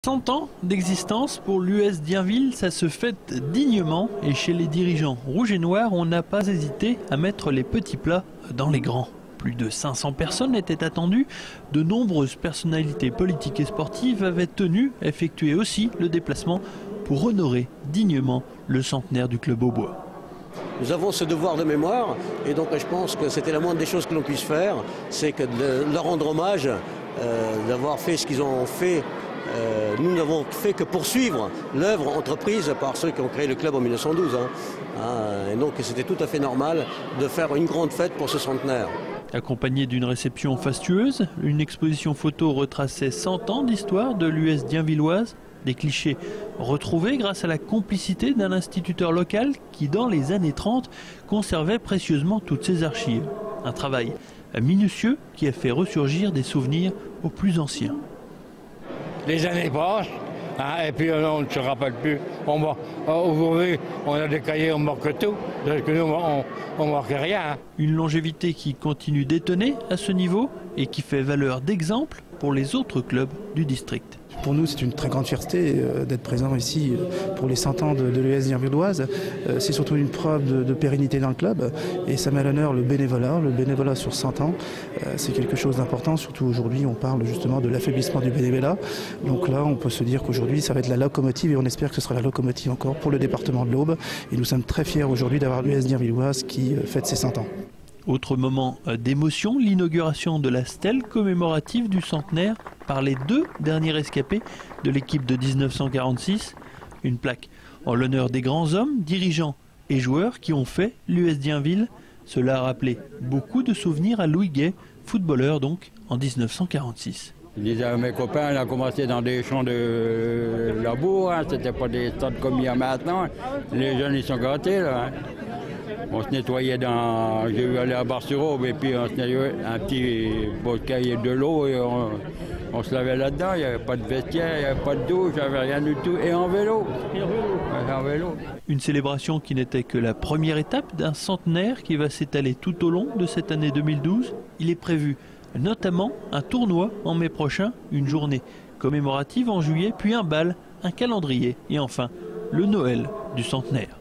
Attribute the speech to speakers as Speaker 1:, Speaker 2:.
Speaker 1: 100 ans d'existence pour l'US d'Yenville, ça se fête dignement et chez les dirigeants rouges et noirs, on n'a pas hésité à mettre les petits plats dans les grands. Plus de 500 personnes étaient attendues, de nombreuses personnalités politiques et sportives avaient tenu à effectuer aussi le déplacement pour honorer dignement le centenaire du club Aubois.
Speaker 2: Nous avons ce devoir de mémoire et donc je pense que c'était la moindre des choses que l'on puisse faire, c'est que de leur rendre hommage, d'avoir fait ce qu'ils ont fait. Nous n'avons fait que poursuivre l'œuvre entreprise par ceux qui ont créé le club en 1912. Et donc c'était tout à fait normal de faire une grande fête pour ce centenaire.
Speaker 1: Accompagné d'une réception fastueuse, une exposition photo retraçait 100 ans d'histoire de l'US dienvilloise. Des clichés retrouvés grâce à la complicité d'un instituteur local qui, dans les années 30, conservait précieusement toutes ses archives. Un travail minutieux qui a fait ressurgir des souvenirs aux plus anciens.
Speaker 3: Les années passent, et puis on ne se rappelle plus. Aujourd'hui, on a des cahiers, on marque tout, parce que nous, on ne marque rien.
Speaker 1: Une longévité qui continue d'étonner à ce niveau et qui fait valeur d'exemple pour les autres clubs du district.
Speaker 4: Pour nous, c'est une très grande fierté d'être présent ici pour les 100 ans de l'US dienvilloise. C'est surtout une preuve de pérennité dans le club et ça met à l'honneur le bénévolat sur 100 ans. C'est quelque chose d'important, surtout aujourd'hui, on parle justement de l'affaiblissement du bénévolat. Donc là, on peut se dire qu'aujourd'hui, ça va être la locomotive et on espère que ce sera la locomotive encore pour le département de l'Aube. Et nous sommes très fiers aujourd'hui d'avoir l'US dienvilloise qui fête ses 100 ans.
Speaker 1: Autre moment d'émotion, l'inauguration de la stèle commémorative du centenaire par les deux derniers rescapés de l'équipe de 1946. Une plaque en l'honneur des grands hommes, dirigeants et joueurs qui ont fait l'US d'Yenville. Cela a rappelé beaucoup de souvenirs à Louis Gay, footballeur donc en 1946.
Speaker 3: Je disais à mes copains, on a commencé dans des champs de labour, c'était pas des stades comme il y a maintenant. Les jeunes ils sont gâtés là. On se nettoyait j'ai eu aller à Bar-sur-Aube et puis on se nettoyait un petit cahier de l'eau et on se lavait là-dedans. Il n'y avait pas de vestiaire, il n'y avait pas de douche, il n'y avait rien du tout. Et en vélo. En vélo.
Speaker 1: Une célébration qui n'était que la première étape d'un centenaire qui va s'étaler tout au long de cette année 2012. Il est prévu notamment un tournoi en mai prochain, une journée commémorative en juillet, puis un bal, un calendrier et enfin le Noël du centenaire.